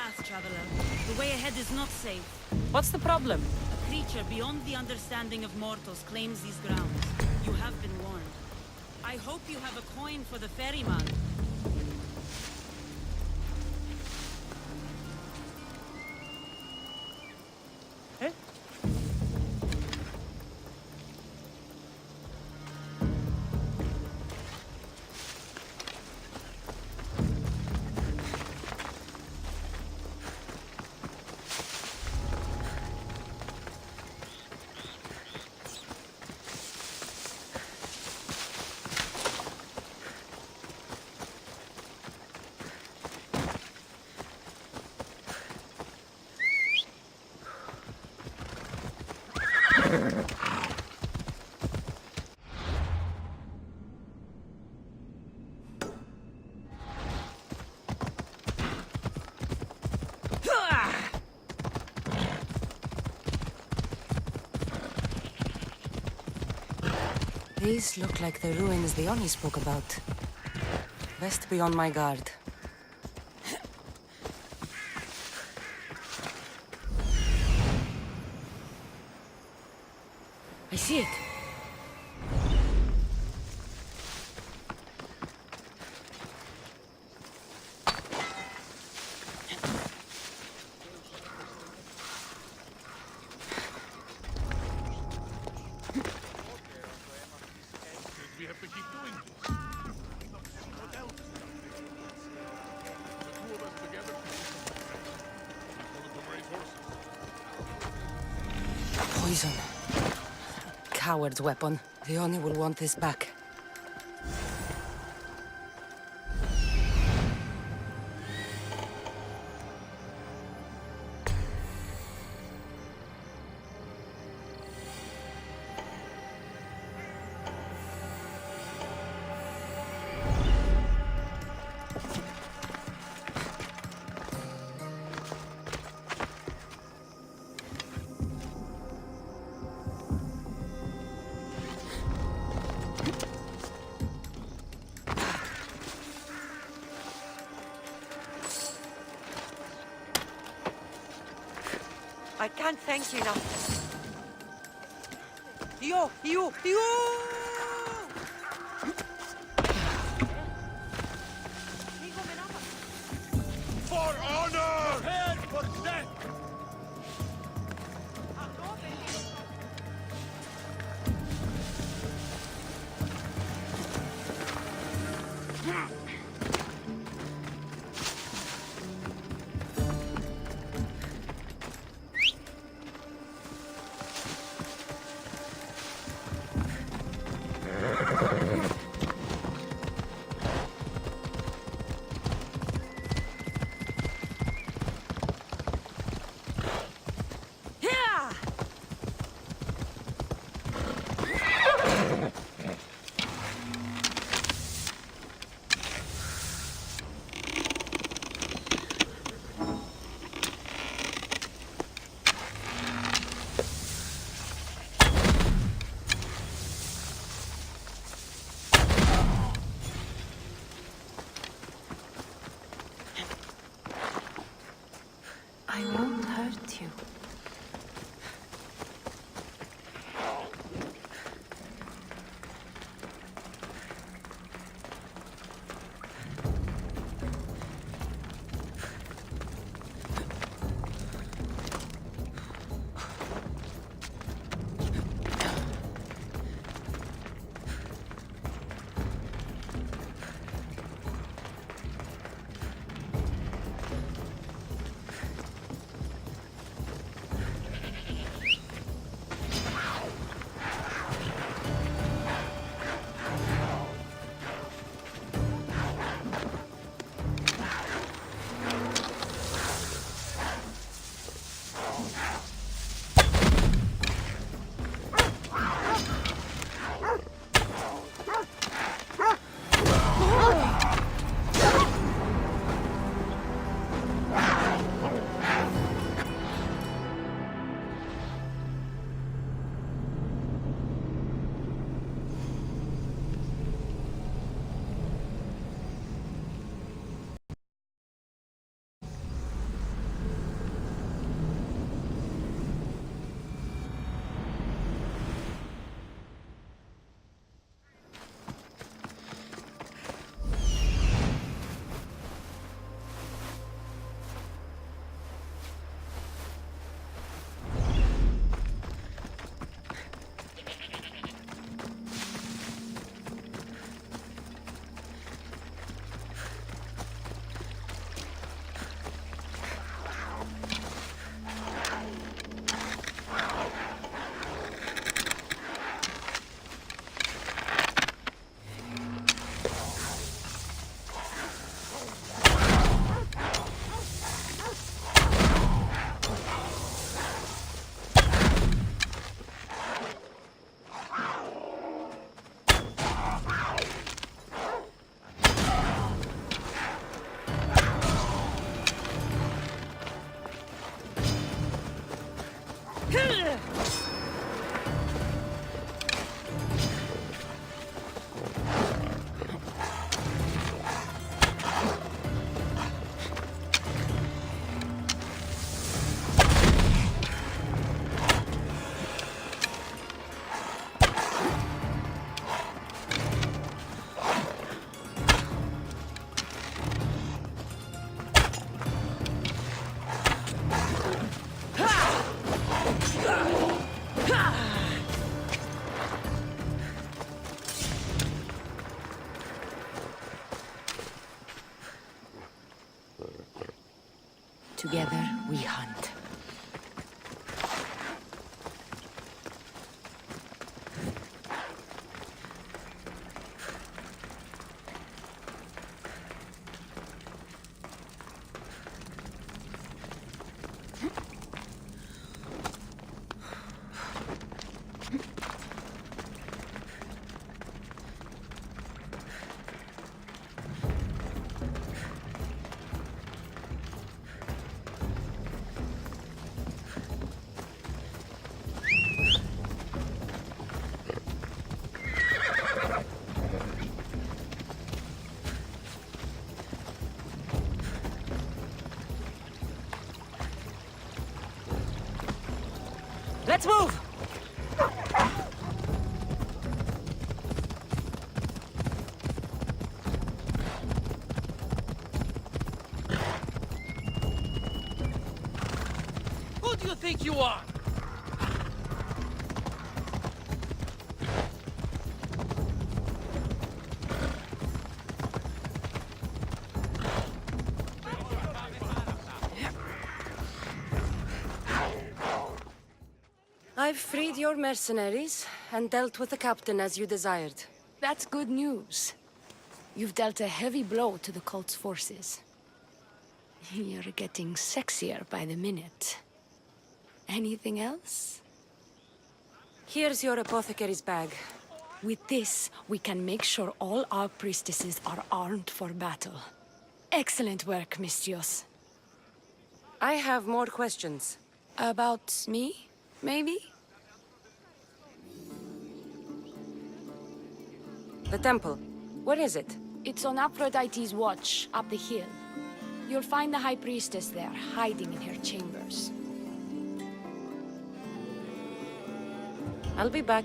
path, traveler. The way ahead is not safe. What's the problem? A creature beyond the understanding of mortals claims these grounds. You have been warned. I hope you have a coin for the ferryman. Eh? These look like the ruins the Oni spoke about. Best be on my guard. I see it. We have to keep doing this. What else? The two of us together. One of them raise horses. Poison. Coward's weapon. The Oni will want this back. I can't thank you enough. You! For honor! Head for death! Together, we hunt. Let's move! Who do you think you are? I've freed your mercenaries and dealt with the captain as you desired. That's good news. You've dealt a heavy blow to the cult's forces. You're getting sexier by the minute. Anything else? Here's your apothecary's bag. With this, we can make sure all our priestesses are armed for battle. Excellent work, Mistios. I have more questions. About me, maybe? The temple. Where is it? It's on Aphrodite's watch, up the hill. You'll find the High Priestess there, hiding in her chambers. I'll be back.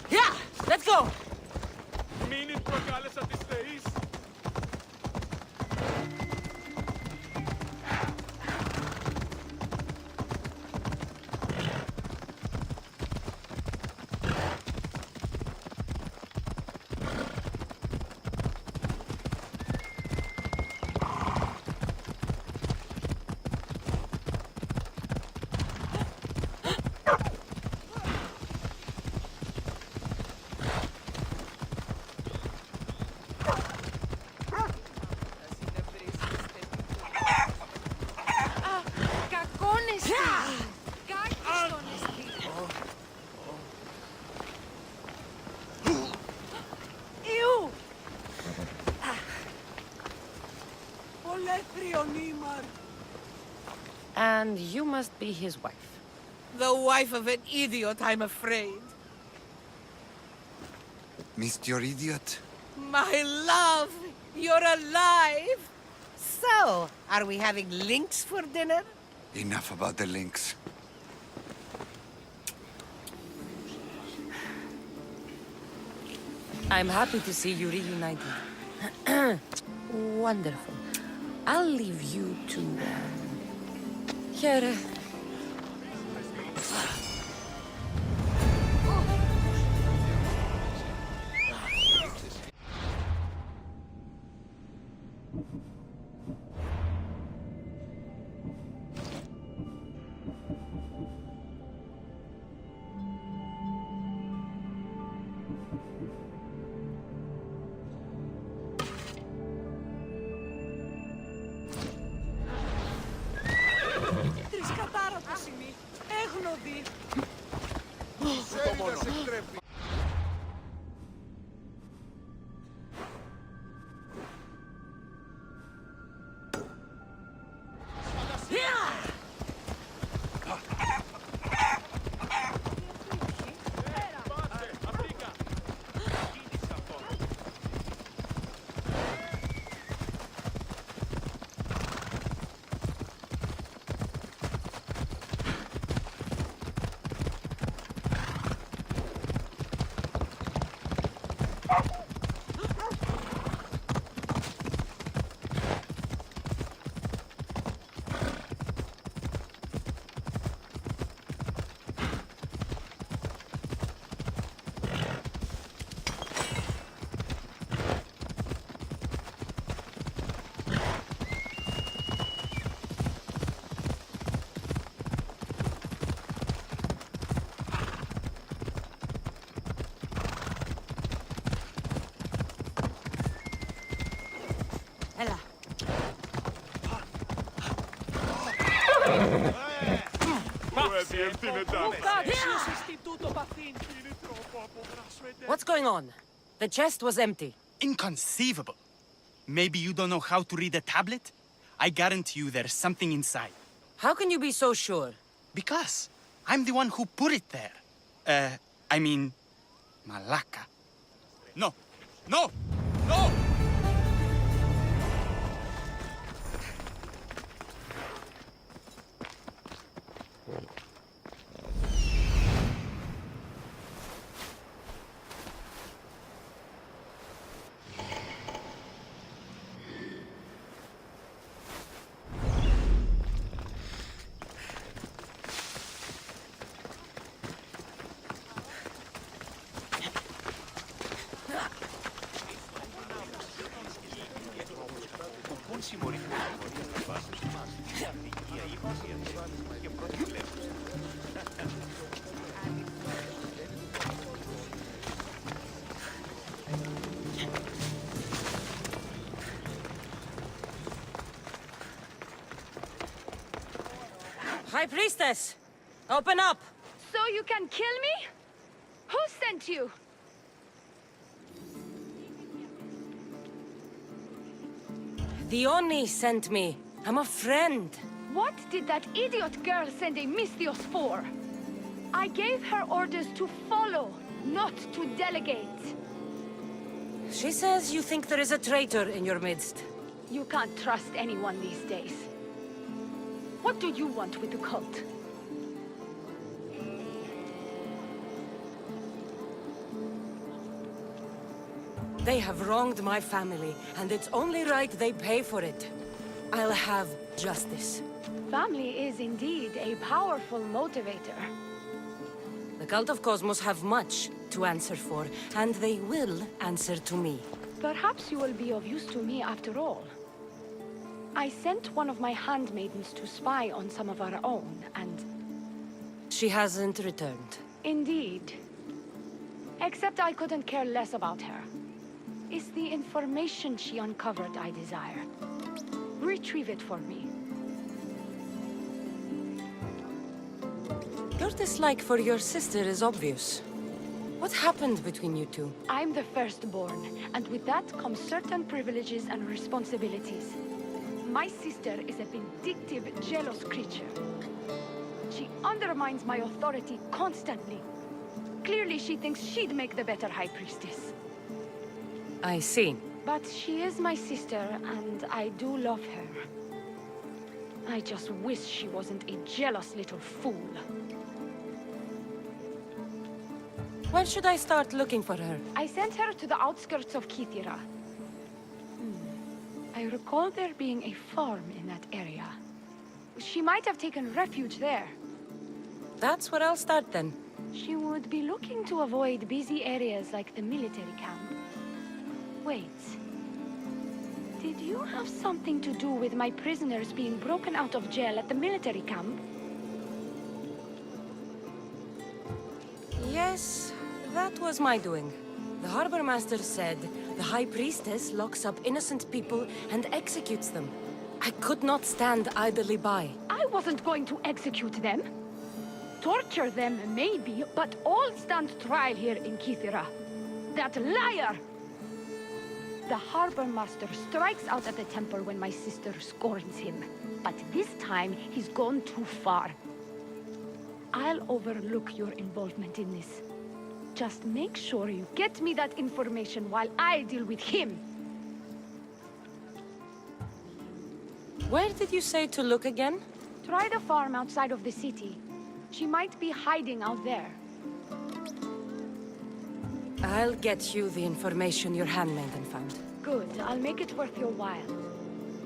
Yeah! Let's go! Μείνεις προκάλεσα τις θεείς. And you must be his wife. The wife of an idiot, I'm afraid. Mr. Idiot? My love, you're alive! So, are we having links for dinner? Enough about the links. I'm happy to see you reunited. Wonderful. I'll leave you to... Here. Ella. What's going on? The chest was empty. Inconceivable. Maybe you don't know how to read a tablet? I guarantee you there's something inside. How can you be so sure? Because I'm the one who put it there. I mean, Malaka. No! No! No! High Priestess! Open up! So you can kill me? Who sent you? The Oni sent me. I'm a friend. What did that idiot girl send a Mystios for? I gave her orders to follow, not to delegate. She says you think there is a traitor in your midst. You can't trust anyone these days. What do you want with the cult? They have wronged my family, and it's only right they pay for it. I'll have justice. Family is indeed a powerful motivator. The Cult of Cosmos have much to answer for, and they will answer to me. Perhaps you will be of use to me after all. I sent one of my handmaidens to spy on some of our own, and... She hasn't returned. Indeed. Except I couldn't care less about her. It's the information she uncovered I desire. Retrieve it for me. Your dislike for your sister is obvious. What happened between you two? I'm the firstborn, and with that comes certain privileges and responsibilities. My sister is a vindictive, jealous creature. She undermines my authority constantly. Clearly she thinks she'd make the better High Priestess. I see. But she is my sister, and I do love her. I just wish she wasn't a jealous little fool. Where should I start looking for her? I sent her to the outskirts of Kithira. I recall there being a farm in that area. She might have taken refuge there. That's where I'll start then. She would be looking to avoid busy areas like the military camp. Wait. Did you have something to do with my prisoners being broken out of jail at the military camp? Yes, that was my doing. The Harbor Master said the High Priestess locks up innocent people and executes them. I could not stand idly by. I wasn't going to execute them. Torture them, maybe, but all stand trial here in Kithira. That liar! The Harbor Master strikes out at the temple when my sister scorns him. But this time, he's gone too far. I'll overlook your involvement in this. Just make sure you get me that information while I deal with him. Where did you say to look again? Try the farm outside of the city. She might be hiding out there. I'll get you the information your handmaiden found. Good. I'll make it worth your while.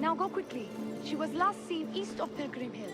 Now go quickly. She was last seen east of Pilgrim Hill.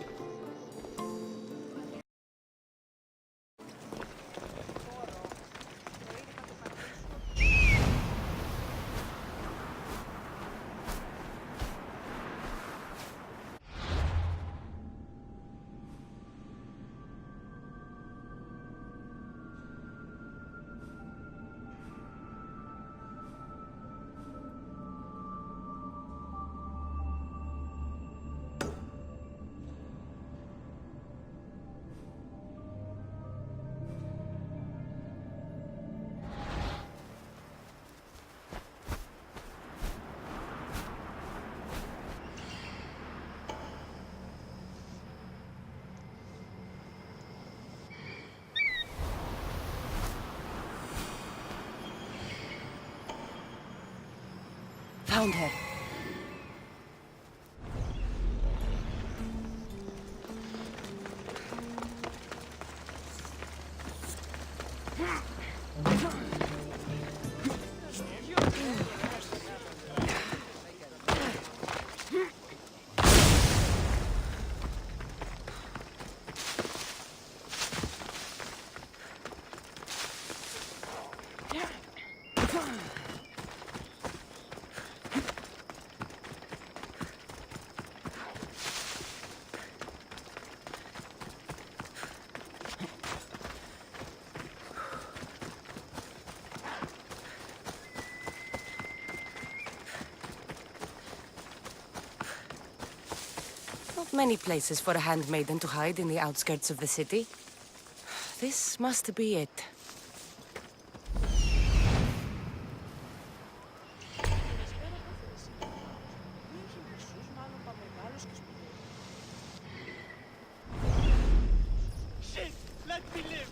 found her. Not many places for a handmaiden to hide in the outskirts of the city. This must be it. Shit! Let me live!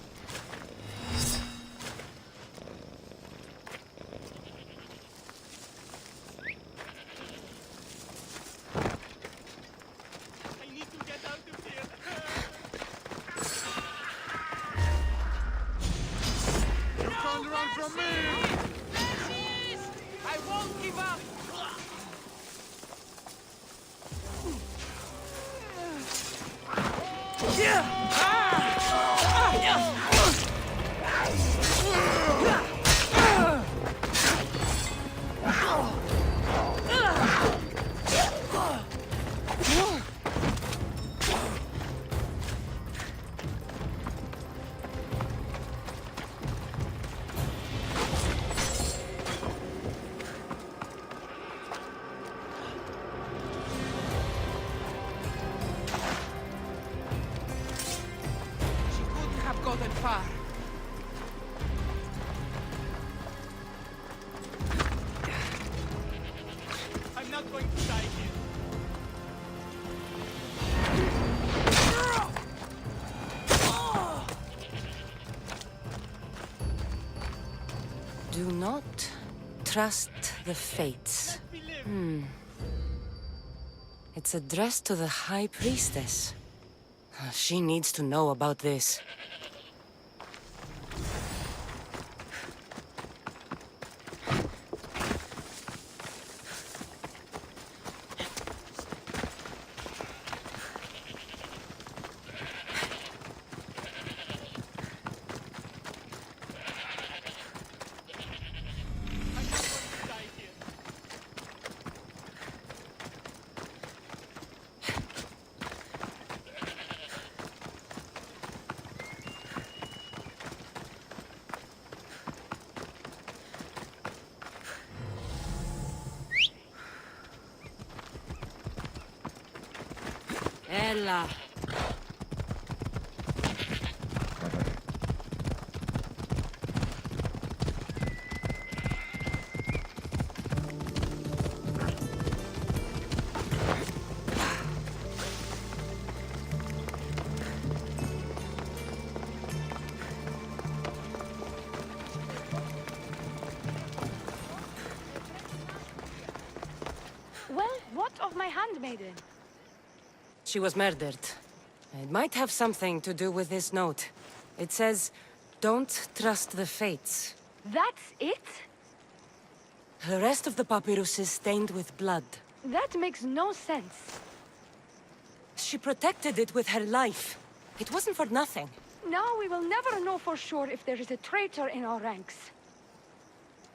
I need to get out of here! You can't run from me! I won't give up! She couldn't have gotten far. I'm not going to die here. Do not trust the fates. Let me live! It's addressed to the High Priestess. She needs to know about this. I'm not going to die here. Ella. Well, what of my handmaiden? She was murdered. It might have something to do with this note. It says, "Don't trust the fates." That's it? The rest of the papyrus is stained with blood. That makes no sense. She protected it with her life. It wasn't for nothing. Now we will never know for sure if there is a traitor in our ranks.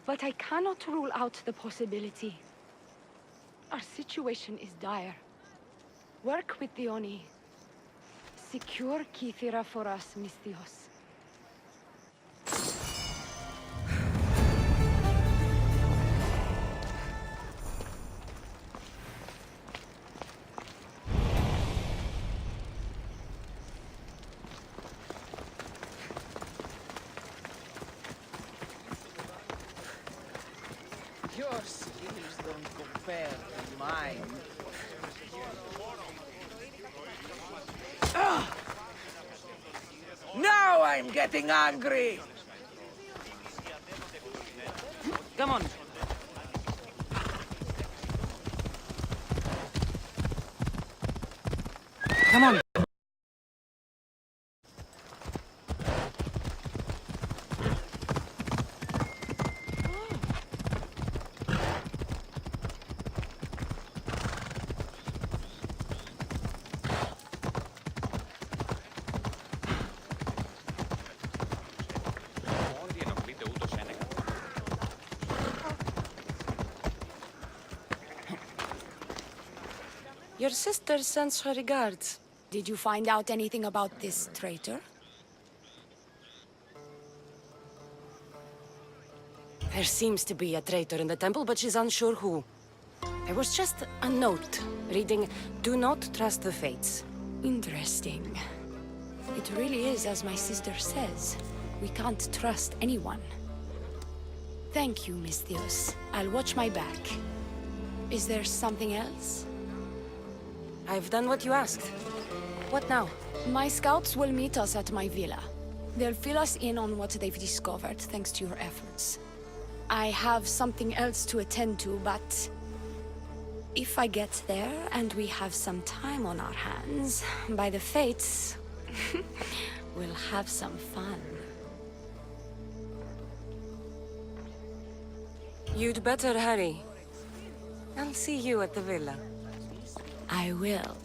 But I cannot rule out the possibility. Our situation is dire. Work with the Oni. Secure Kythera for us, Misthios. Your skills don't compare to mine. Now I'm getting angry! Come on. Come on. Your sister sends her regards. Did you find out anything about this traitor? There seems to be a traitor in the temple, but she's unsure who. There was just a note reading, "Do not trust the fates." Interesting. It really is as my sister says. We can't trust anyone. Thank you, Miss Theos. I'll watch my back. Is there something else? I've done what you asked. What now? My scouts will meet us at my villa. They'll fill us in on what they've discovered, thanks to your efforts. I have something else to attend to, but... if I get there and we have some time on our hands, by the fates, we'll have some fun. You'd better hurry. I'll see you at the villa. I will.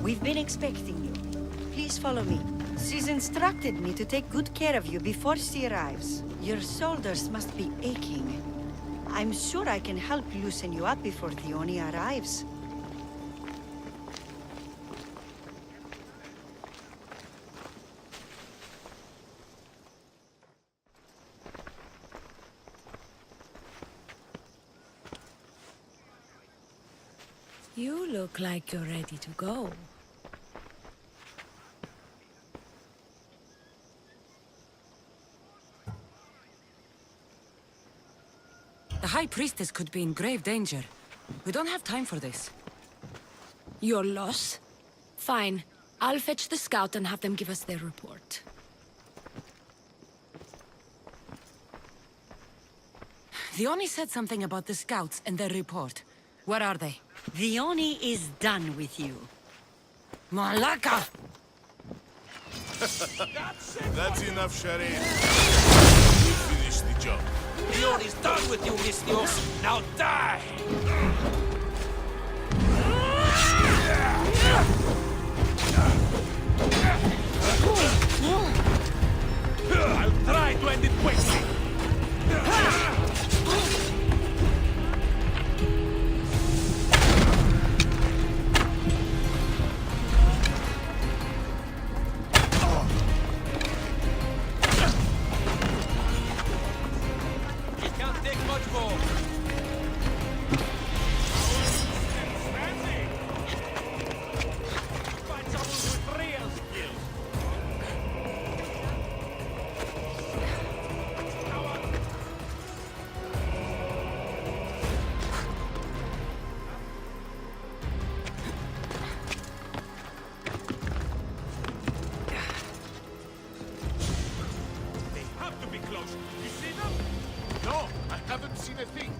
We've been expecting you. Please follow me. She's instructed me to take good care of you before she arrives. Your shoulders must be aching. I'm sure I can help loosen you up before Theoni arrives. You look like you're ready to go. The High Priestess could be in grave danger. We don't have time for this. Your loss? Fine. I'll fetch the scout and have them give us their report. Theoni said something about the scouts and their report. Where are they? Theoni is done with you. Malaka! That's enough, Sherry. We finished the job. Leon is done with you, Miss Theos. Now die! I'll try to end it quickly. close. You see them? No, I haven't seen a thing.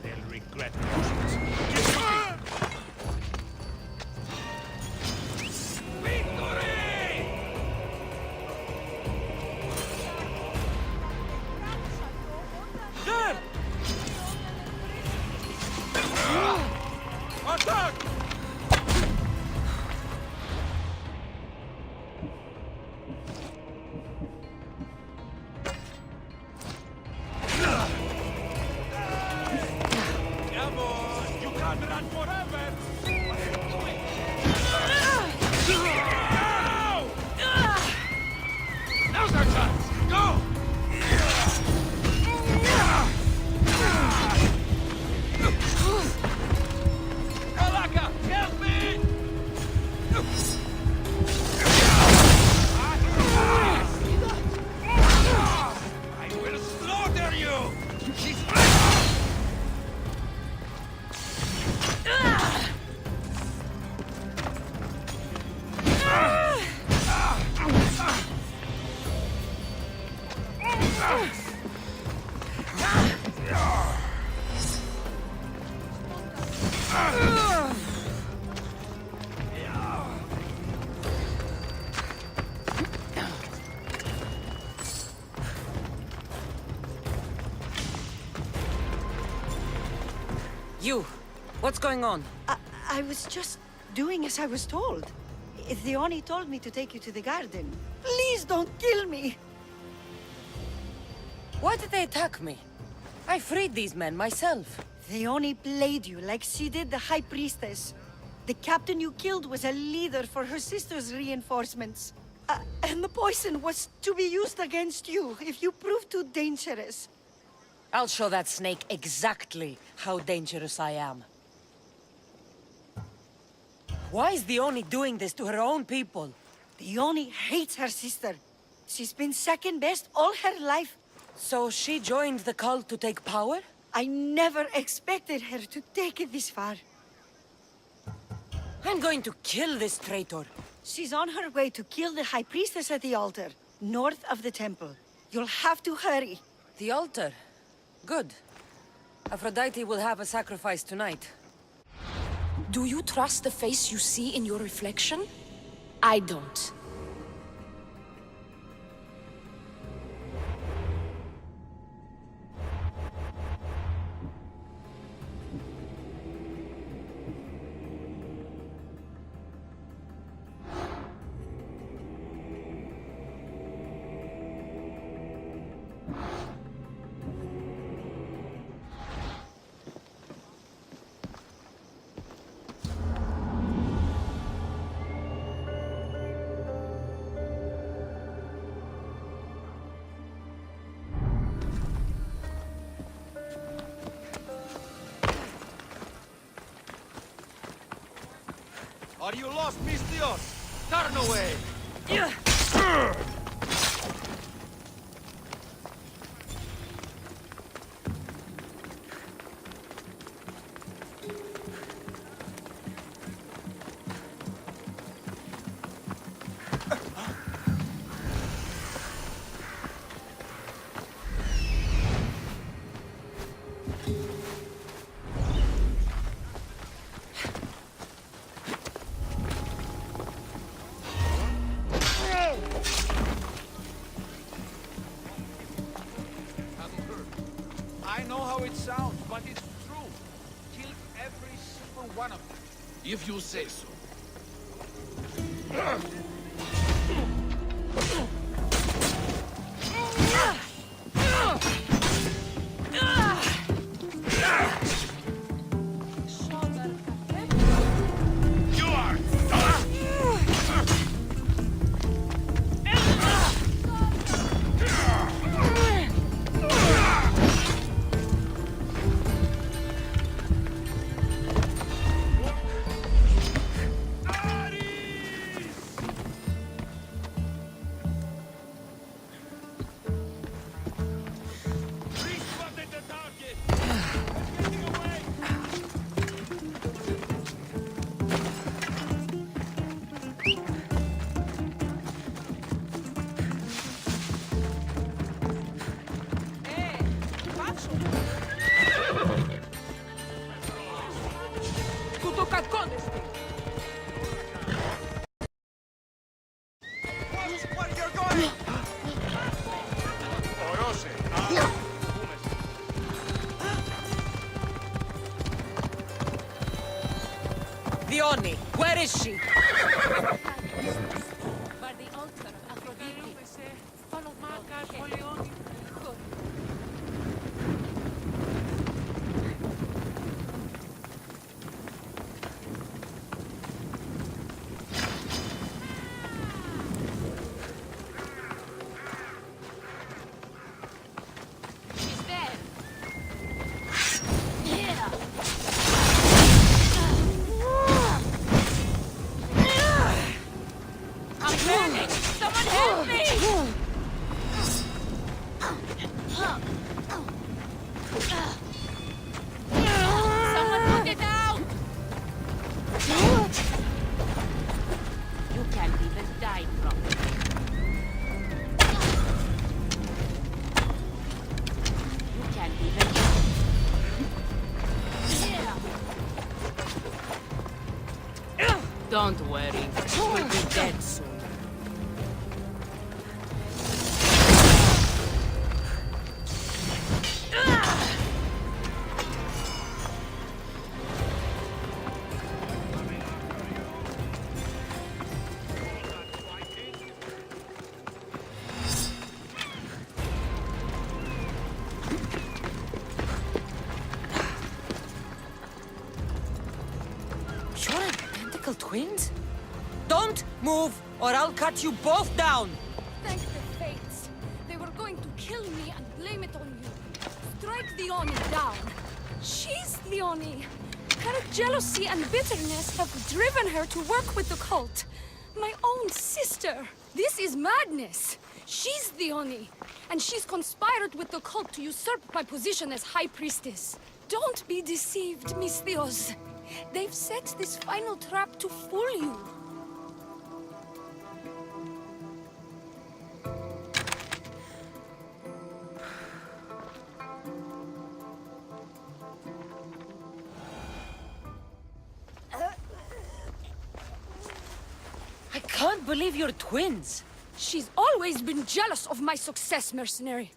They'll regret losing us. Get shooting! There! Attack! Come on! You can't run forever! What are you doing? Now! Now's our chance! Go! Malaka, help me! I will slaughter you! She's You! What's going on? I was just doing as I was told. Theoni told me to take you to the garden. Please don't kill me! Why did they attack me? I freed these men myself. Theoni played you like she did the High Priestess. The captain you killed was a leader for her sister's reinforcements. And the poison was to be used against you if you proved too dangerous. I'll show that snake exactly how dangerous I am. Why is Theoni doing this to her own people? Theoni hates her sister. She's been second best all her life. So she joined the cult to take power? I never expected her to take it this far. I'm going to kill this traitor. She's on her way to kill the High Priestess at the altar, north of the temple. You'll have to hurry. The altar? Good. Aphrodite will have a sacrifice tonight. Do you trust the face you see in your reflection? I don't. Are you lost, Mistios? Turn away! I know how it sounds, but it's true. Kill every single one of them. If you say so. the Oni? Where is she? By the altar of Aphrodite. Follow She's there. I'm burning! Someone help me! Someone put it out! You can't even die from it. You can't even... Don't worry, we'll be dead soon. You're identical twins? Don't move, or I'll cut you both down! Thank the fates. They were going to kill me and blame it on you. Strike the Oni down. She's the Oni. Her jealousy and bitterness have driven her to work with the cult. My own sister. This is madness. She's the Oni, and she's conspired with the cult to usurp my position as High Priestess. Don't be deceived, Misthios. They've set this final trap to fool you. I can't believe you're twins! She's always been jealous of my success, mercenary.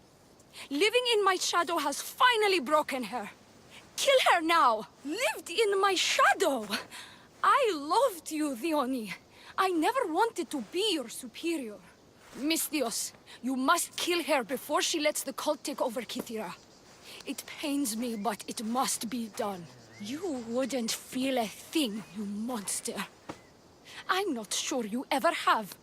Living in my shadow has finally broken her. Kill her now! Lived in my shadow! I loved you, Theoni. I never wanted to be your superior. Misthios, you must kill her before she lets the cult take over Kythera. It pains me, but it must be done. You wouldn't feel a thing, you monster. I'm not sure you ever have.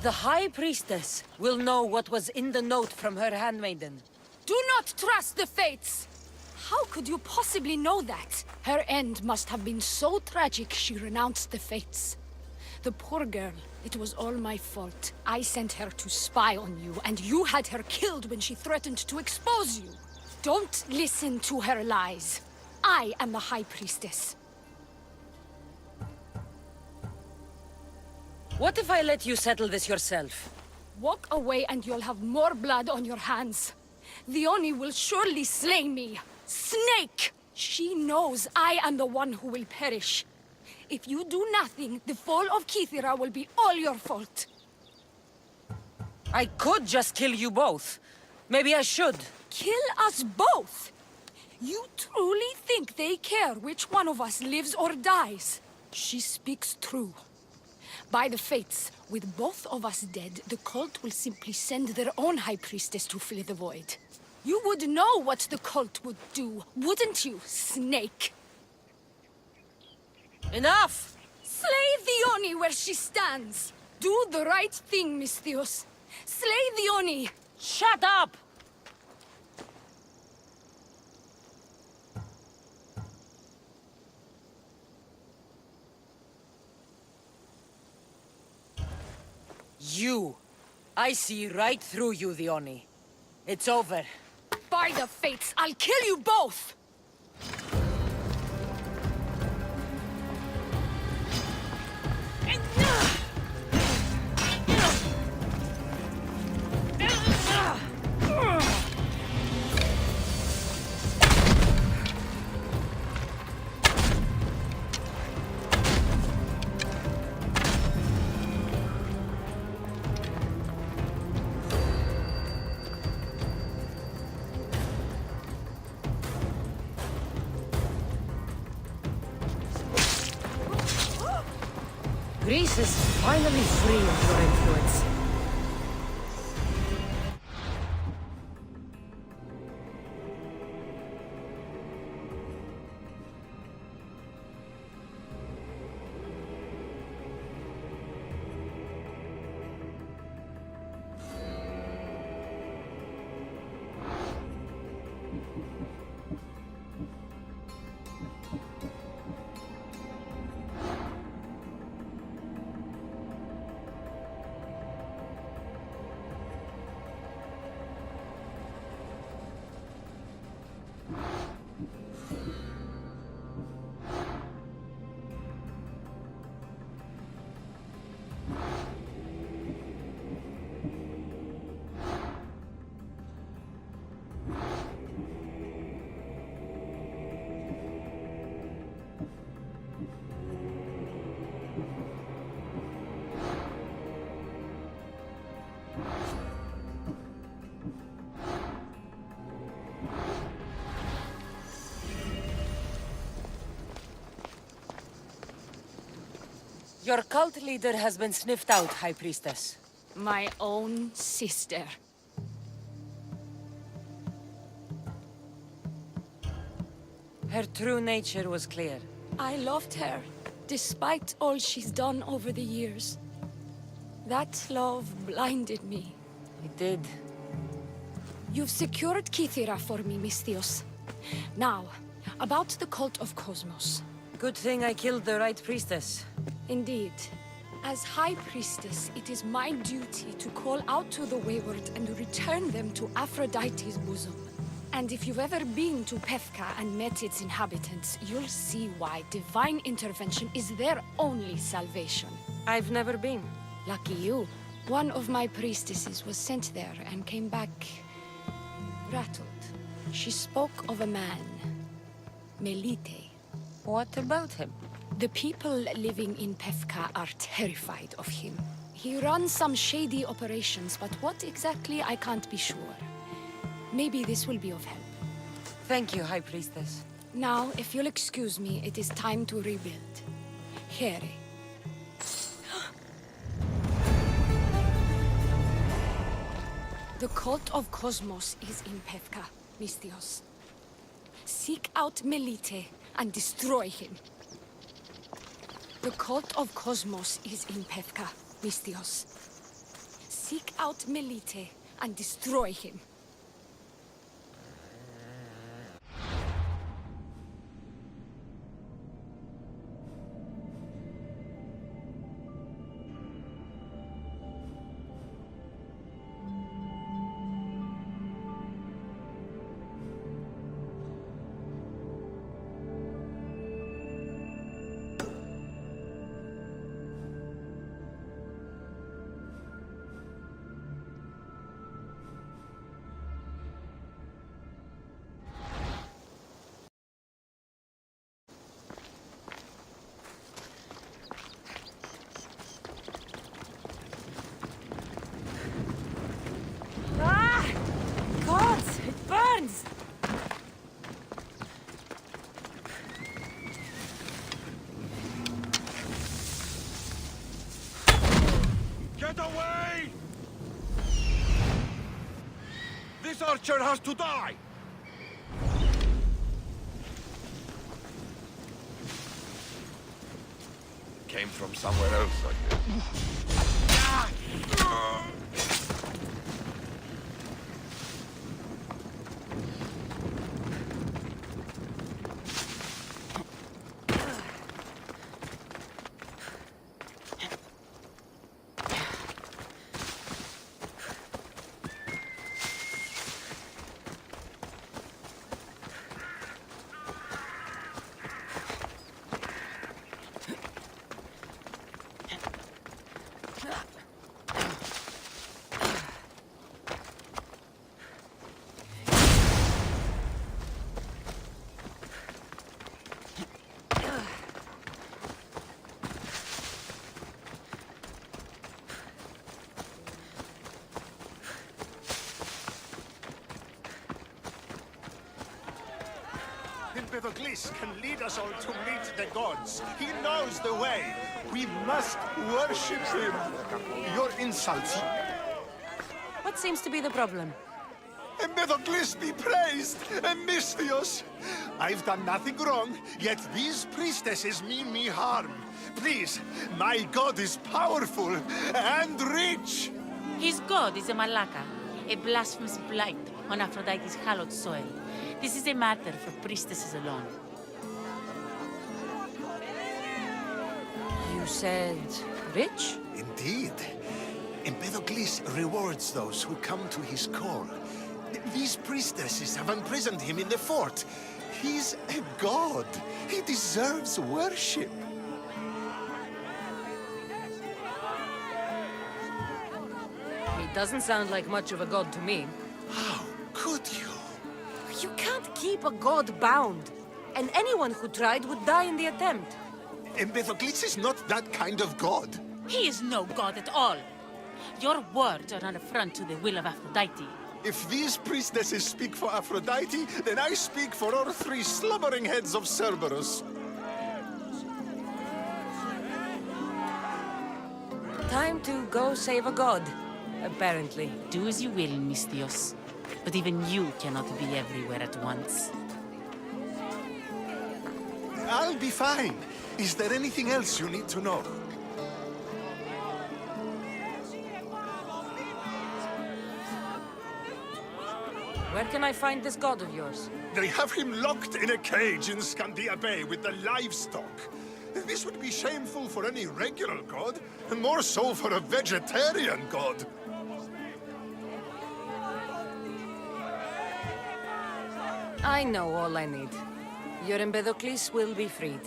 The High Priestess will know what was in the note from her handmaiden. Do not trust the fates! How could you possibly know that? Her end must have been so tragic she renounced the fates. The poor girl, it was all my fault. I sent her to spy on you, and you had her killed when she threatened to expose you. Don't listen to her lies. I am the High Priestess. What if I let you settle this yourself? Walk away and you'll have more blood on your hands. The Oni will surely slay me. Snake! She knows I am the one who will perish. If you do nothing, the fall of Kythera will be all your fault. I could just kill you both. Maybe I should. Kill us both? You truly think they care which one of us lives or dies? She speaks true. By the fates, with both of us dead, the cult will simply send their own High Priestess to fill the void. You would know what the cult would do, wouldn't you, Snake? Enough! Slay the Oni where she stands! Do the right thing, Misthios. Slay the Oni! Shut up! You. I see right through you, the Oni. It's over. By the fates, I'll kill you both! Princess is finally free of your influence. Your cult leader has been sniffed out, High Priestess. My own sister. Her true nature was clear. I loved her, despite all she's done over the years. That love blinded me. It did. You've secured Kythera for me, Misthios. Now, about the cult of Cosmos. Good thing I killed the right priestess. Indeed. As High Priestess, it is my duty to call out to the wayward and return them to Aphrodite's bosom. And if you've ever been to Pefka and met its inhabitants, you'll see why divine intervention is their only salvation. I've never been. Lucky you. One of my priestesses was sent there and came back rattled. She spoke of a man, Melite. What about him? The people living in Pefka are terrified of him. He runs some shady operations, but what exactly I can't be sure. Maybe this will be of help. Thank you, High Priestess. Now, if you'll excuse me, it is time to rebuild. Here. The cult of Cosmos is in Pefka, Misthios. Seek out Melite and destroy him. The cult of Cosmos is in Pefka, Misthios. Seek out Melite and destroy him. Get away! This archer has to die! Came from somewhere else, I guess. Empedocles can lead us all to meet the gods. He knows the way. We must worship him. Your insults. What seems to be the problem? Empedocles be praised, Misthios. I've done nothing wrong, yet these priestesses mean me harm. Please, my god is powerful and rich. His god is a Malaka, a blasphemous blight on Aphrodite's hallowed soil. This is a matter for priestesses alone. You said rich? Indeed. Empedocles rewards those who come to his call. These priestesses have imprisoned him in the fort. He's a god. He deserves worship. He doesn't sound like much of a god to me. How could you? You can't keep a god bound. And anyone who tried would die in the attempt. Empedocles is not that kind of god. He is no god at all. Your words are an affront to the will of Aphrodite. If these priestesses speak for Aphrodite, then I speak for all three slumbering heads of Cerberus. Time to go save a god, apparently. Do as you will, Misthios. But even you cannot be everywhere at once. I'll be fine. Is there anything else you need to know? Where can I find this god of yours? They have him locked in a cage in Scandia Bay with the livestock. This would be shameful for any regular god, and more so for a vegetarian god. I know all I need. Your Empedocles will be freed.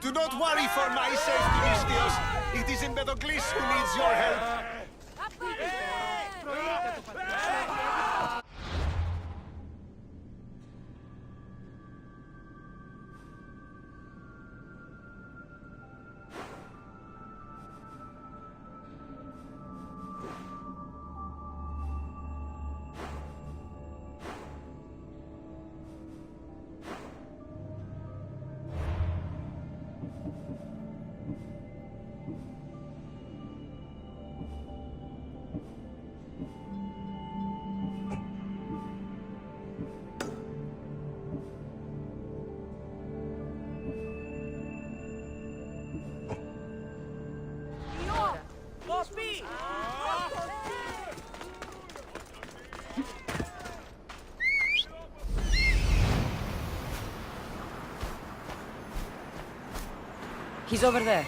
Do not worry for my safety, Misthios. It is Empedocles who needs your help. He's over there.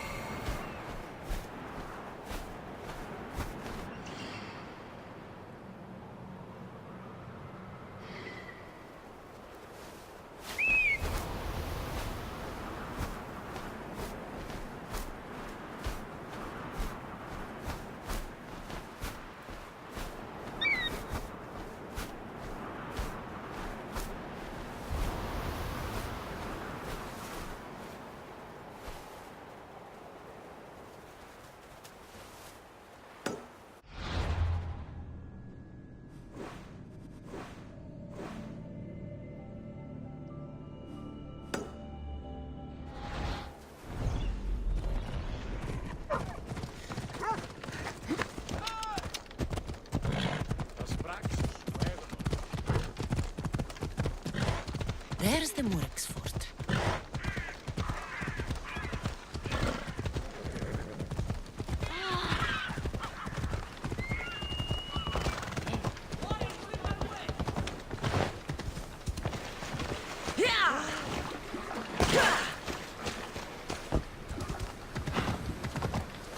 There's the Murex fort.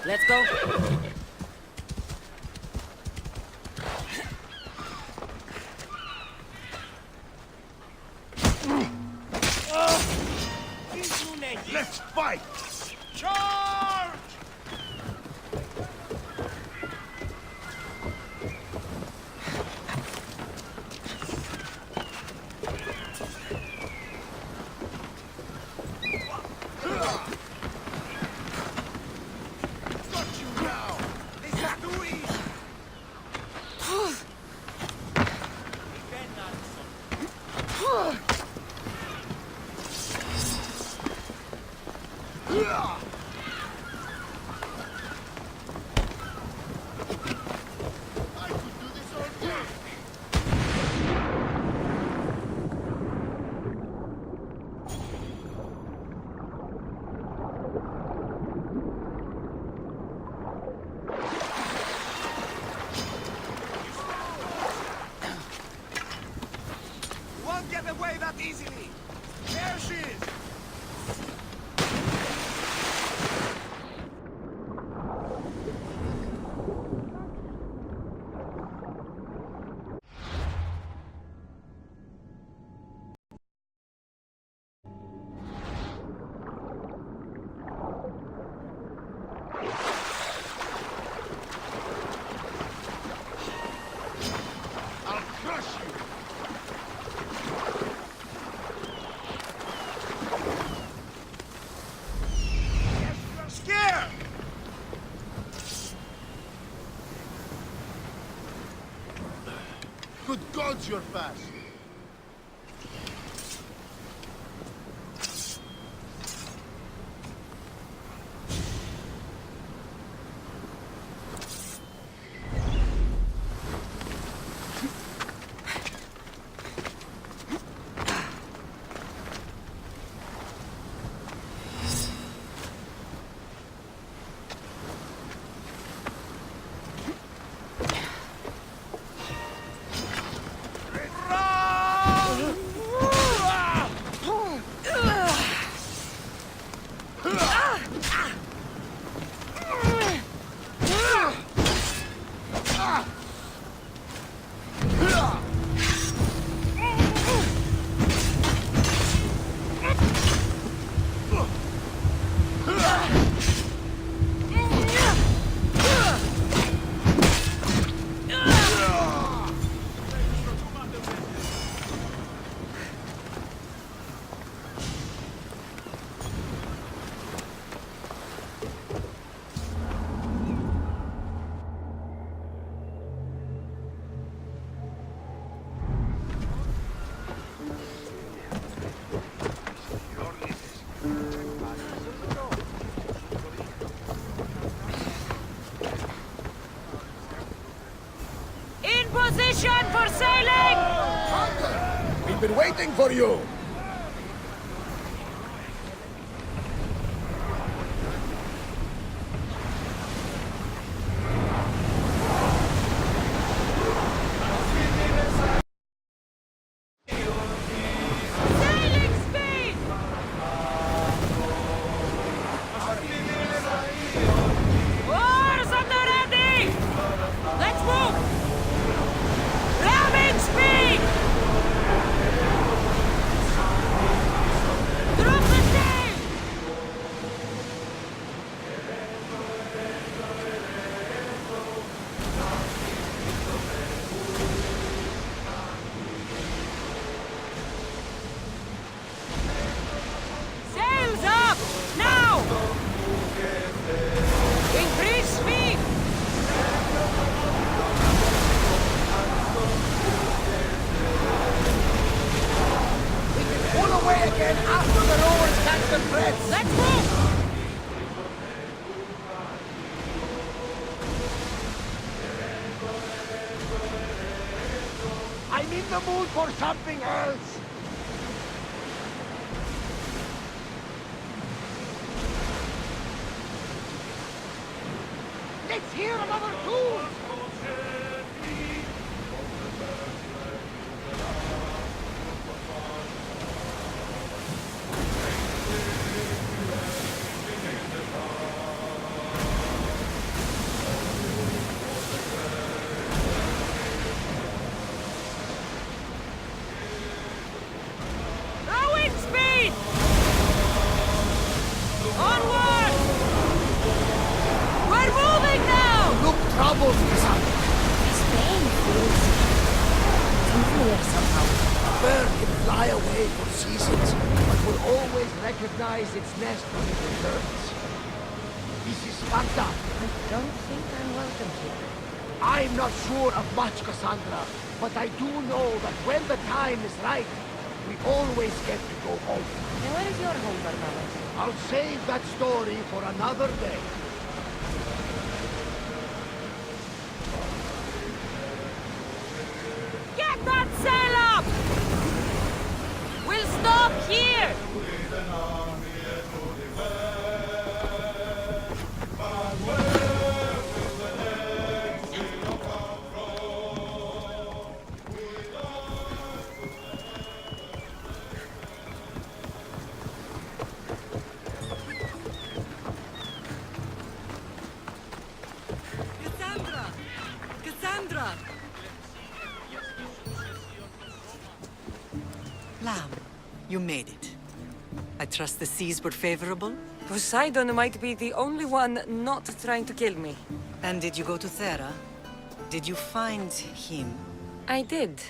Let's go. Let's fight! Charge! Got you now! This is too easy! Good gods, you're fast. Position for sailing! We've been waiting for you! Sailing speed! Oars at the ready! Let's move! Ramming speed! Drop the sail! Sails up! Now! Increase speed! Pull away again after the rowers catch the threads! Let's move! I'm in the mood for something else! Let's hear another tune! Rowing speed! Onward! We're moving now! Look troubled, Cassandra. This pain feels familiar somehow. A bird can fly away for seasons, but will always recognize its nest when it returns. This is Sparta. I don't think I'm welcome here. I'm not sure of much, Cassandra, but I do know that when the time is right, we always get to go home. And where is your home, Barnabas? I'll save that story for another day. Get that sail up! We'll stop here! Cassandra! Cassandra! Lamb, you made it. I trust the seas were favorable? Poseidon might be the only one not trying to kill me. And did you go to Thera? Did you find him? I did.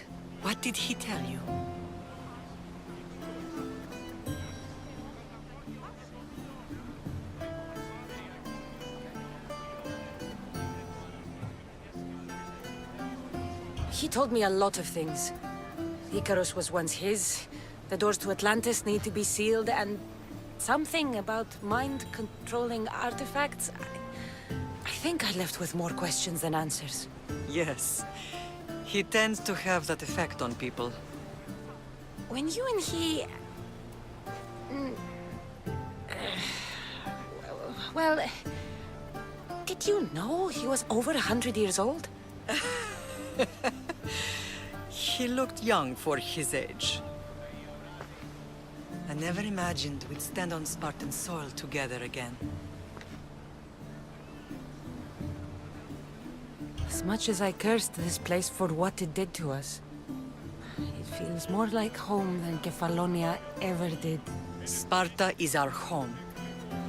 What did he tell you? He told me a lot of things. Icarus was once his, the doors to Atlantis need to be sealed, and something about mind-controlling artifacts. I think I left with more questions than answers. Yes. He tends to have that effect on people. When you and he... well... Did you know he was over 100 years old? He looked young for his age. I never imagined we'd stand on Spartan soil together again. As much as I cursed this place for what it did to us, it feels more like home than Kefalonia ever did. Sparta is our home.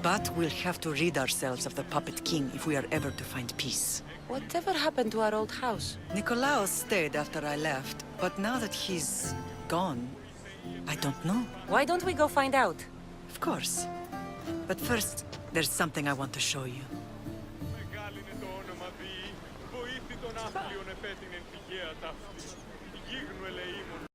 But we'll have to rid ourselves of the Puppet King if we are ever to find peace. Whatever happened to our old house? Nikolaos stayed after I left, but now that he's gone, I don't know. Why don't we go find out? Of course. But first, there's something I want to show you. Μεγάλη είναι το όνομα Δη, βοήθη τον άθλιον επέτεινεν πηγαία ταύτη. Γίγνου ελεήμων